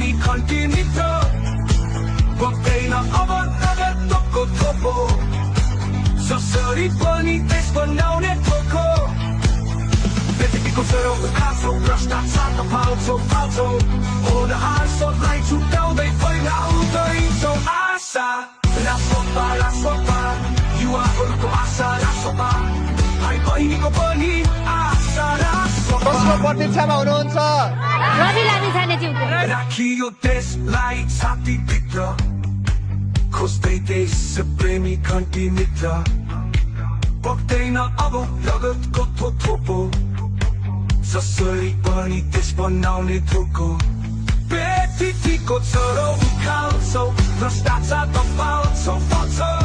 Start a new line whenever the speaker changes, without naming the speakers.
प्रेमी खन्टिमित्र बग्दैन अब नगर तोको थोपो जसरी पनि देश बनाउने थोको व्यक्तिको सरोको खाँचो भ्रष्टाचार त फाल्छौ होनहारलाई छुट्याउँदै फैलाउँदैछौ आशा रासोपा युवाहरूको आशा रासोपा भाइ बहिनीको पनि आशा रासोपा
कसको प्रतीक्षामा हुनुहुन्छ
रवि लामिछानेज्यूको
राखियो देशलाई छातीभित्र खोज्दै देश प्रेमी खन्टिमित्र बग्दैन अब रगतको थोपो जसरी पनि देश बनाउने थोको व्यक्तिको छोरो उखाल्छौ भ्रष्टाचार त पाल्छौ